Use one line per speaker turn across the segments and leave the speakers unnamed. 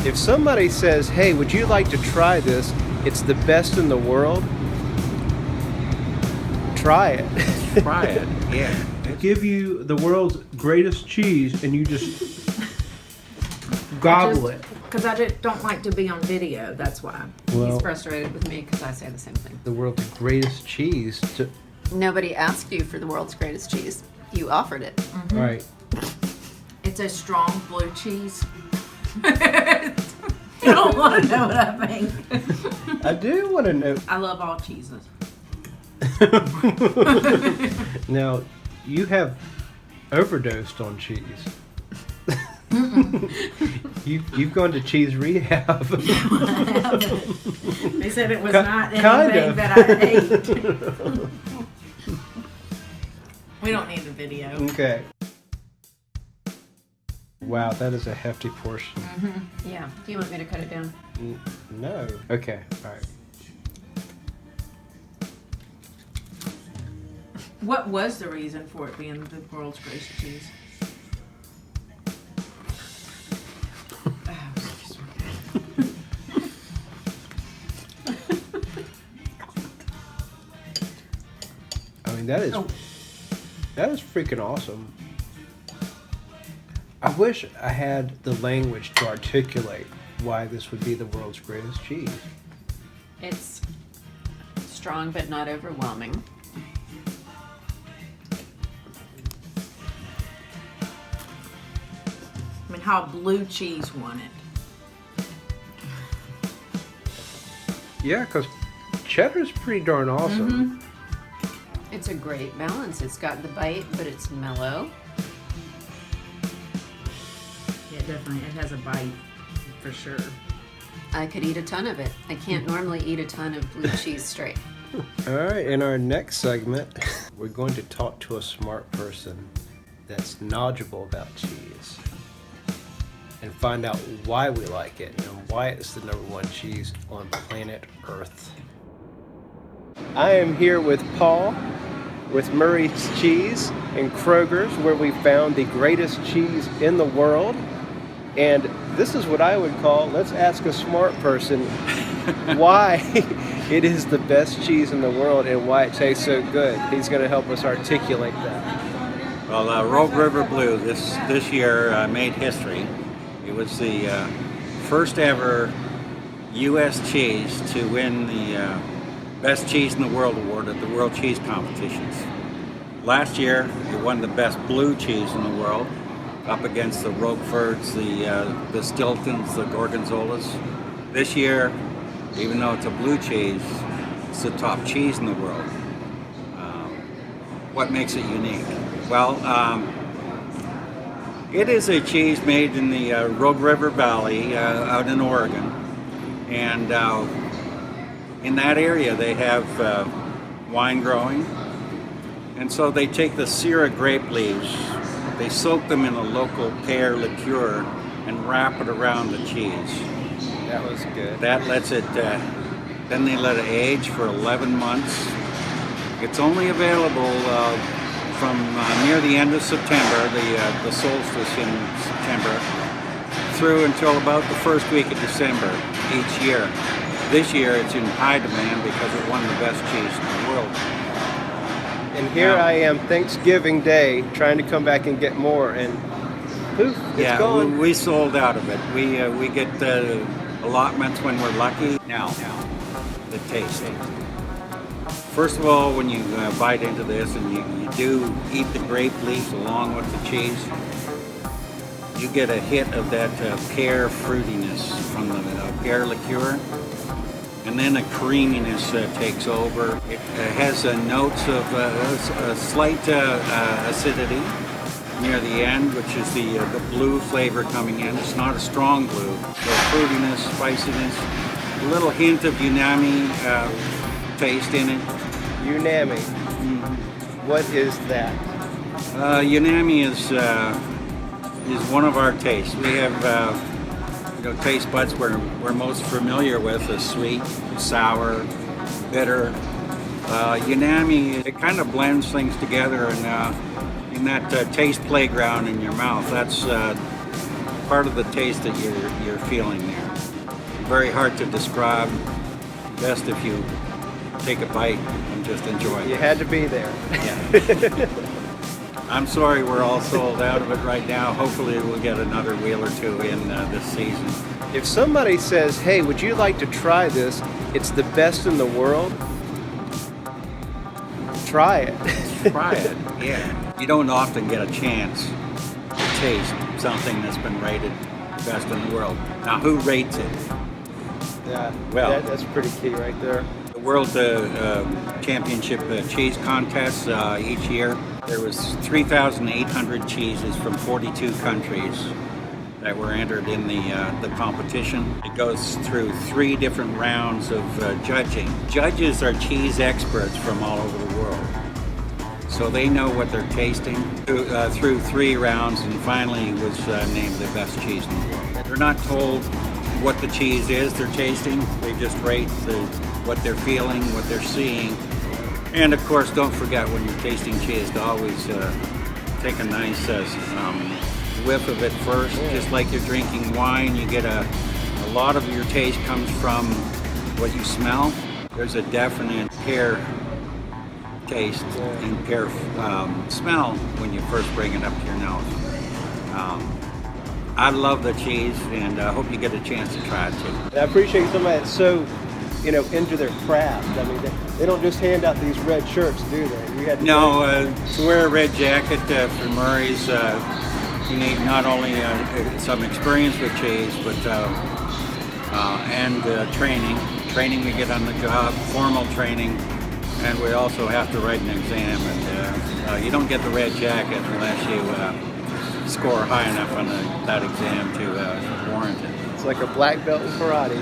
If somebody says, hey, would you like to try this? It's the best in the world. Try it.
Try it, yeah.
Give you the world's greatest cheese and you just gobble it.
Because I don't like to be on video, that's why.
Well,
He's frustrated with me because I say the same thing.
the world's greatest cheese.
Nobody asked you for the world's greatest cheese. You offered it.
Mm-hmm.
Right.
It's a strong blue cheese. You don't want to know what I think.
I do want to know.
I love all cheeses.
Now, you have overdosed on cheese. You've gone to cheese rehab.
They said it was not
kind
anything
of.
that I ate. We don't need the video.
Okay. Wow, that is a hefty portion.
Mm-hmm. Yeah. Do you want me to cut it down?
No. Okay, all right.
What was the reason for it being the world's greatest cheese?
I mean, that is freaking awesome. I wish I had the language to articulate why this would be the world's greatest cheese.
It's strong but not overwhelming.
I mean, how blue cheese won it.
Yeah, because cheddar's pretty darn awesome.
Mm-hmm. It's a great balance. It's got the bite, but it's mellow.
Yeah, definitely. It has a bite, for sure.
I could eat a ton of it. I can't normally eat a ton of blue cheese straight.
All right, in our next segment, we're going to talk to a smart person that's knowledgeable about cheese and find out why we like it and why it's the #1 cheese on planet Earth. I am here with Paul with Murray's Cheese in Kroger's, where we found the greatest cheese in the world. And this is what I would call, let's ask a smart person why it is the best cheese in the world and why it tastes so good. He's going to help us articulate that.
Well, Rogue River Blue this year made history. It was the first ever U.S. cheese to win the Best Cheese in the World award at the World Cheese Competitions. Last year, it won the best blue cheese in the world, up against the Roqueforts, the Stiltons, the Gorgonzolas. This year, even though it's a blue cheese, it's the top cheese in the world. What makes it unique? Well, it is a cheese made in the Rogue River Valley out in Oregon. And in that area, they have wine growing. And so they take the Syrah grape leaves, they soak them in a local pear liqueur and wrap it around the cheese.
That was good.
That lets it, then they let it age for 11 months. It's only available from near the end of September, the solstice in September, through until about the first week of December each year. This year it's in high demand because it won the best cheese in the world.
And here I am, Thanksgiving Day, trying to come back and get more, and poof, it's gone.
We sold out of it. We get allotments when we're lucky. Now, the taste. First of all, when you bite into this and you do eat the grape leaves along with the cheese, you get a hit of that pear fruitiness from the pear liqueur. And then a creaminess takes over. It has notes of a slight acidity near the end, which is the blue flavor coming in. It's not a strong blue. So fruitiness, spiciness, a little hint of unami taste in it.
Unami. What is that?
Unami is one of our tastes. We have taste buds we're most familiar with is sweet, sour, bitter. Unami, it kind of blends things together, and in that taste playground in your mouth, that's part of the taste that you're feeling there. Very hard to describe. Best if you take a bite and just enjoy it.
You had to be there.
Yeah. I'm sorry we're all sold out of it right now. Hopefully we'll get another wheel or two in this season.
If somebody says, hey, would you like to try this? It's the best in the world. Try it.
Try it, yeah. You don't often get a chance to taste something that's been rated best in the world. Now, who rates it?
Yeah,
Well,
that's pretty key right there.
The World Championship cheese contests each year, there was 3,800 cheeses from 42 countries that were entered in the competition. It goes through 3 different rounds of judging. Judges are cheese experts from all over the world, so they know what they're tasting through 3 rounds, and finally was named the best cheese in the world. They're not told what the cheese is they're tasting. They just rate what they're feeling, what they're seeing. And of course, don't forget when you're tasting cheese to always take a nice whiff of it first. Just like you're drinking wine, you get a lot of your taste comes from what you smell. There's a definite pear taste and pear smell when you first bring it up to your nose. I love the cheese, and I hope you get a chance to try it too.
And I appreciate somebody that's so, into their craft. I mean, they don't just hand out these red shirts, do they? You had to
to wear a red jacket for Murray's, you need not only some experience with cheese, but and training. Training we get on the job, formal training, and we also have to write an exam. And you don't get the red jacket unless you score high enough on that exam to warrant it.
It's like a black belt in karate.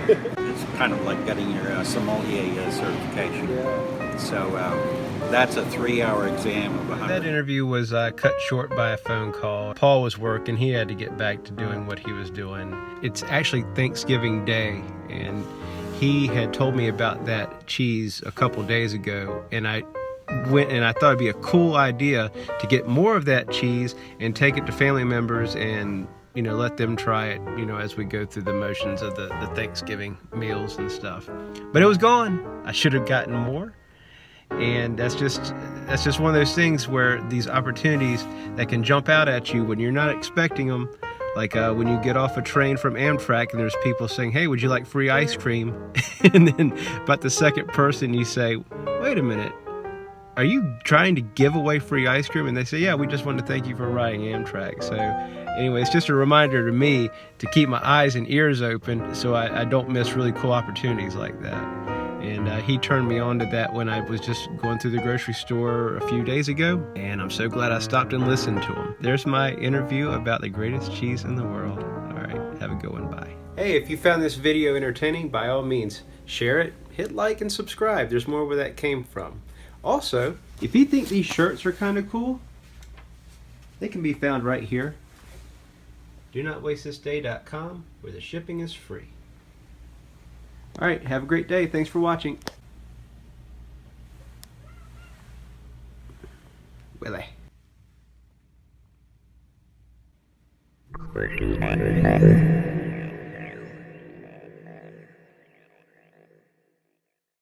It's kind of like getting your sommelier certification.
Yeah.
So that's a 3-hour exam of 100.
That interview was cut short by a phone call. Paul was working. He had to get back to doing what he was doing. It's actually Thanksgiving Day, and he had told me about that cheese a couple days ago, and I went and I thought it'd be a cool idea to get more of that cheese and take it to family members and let them try it, as we go through the motions of the Thanksgiving meals and stuff. But it was gone. I should have gotten more. And that's just one of those things where these opportunities that can jump out at you when you're not expecting them, like when you get off a train from Amtrak and there's people saying, hey, would you like free ice cream? And then about the second person you say, wait a minute, are you trying to give away free ice cream? And they say, yeah, we just want to thank you for riding Amtrak. So anyway, it's just a reminder to me to keep my eyes and ears open so I don't miss really cool opportunities like that. And he turned me on to that when I was just going through the grocery store a few days ago. And I'm so glad I stopped and listened to him. There's my interview about the greatest cheese in the world. All right, have a good one. Bye. Hey, if you found this video entertaining, by all means, share it, hit like, and subscribe. There's more where that came from. Also, if you think these shirts are kind of cool, they can be found right here. DoNotWasteThisDay.com, where the shipping is free. All right, have a great day. Thanks for watching. Willie.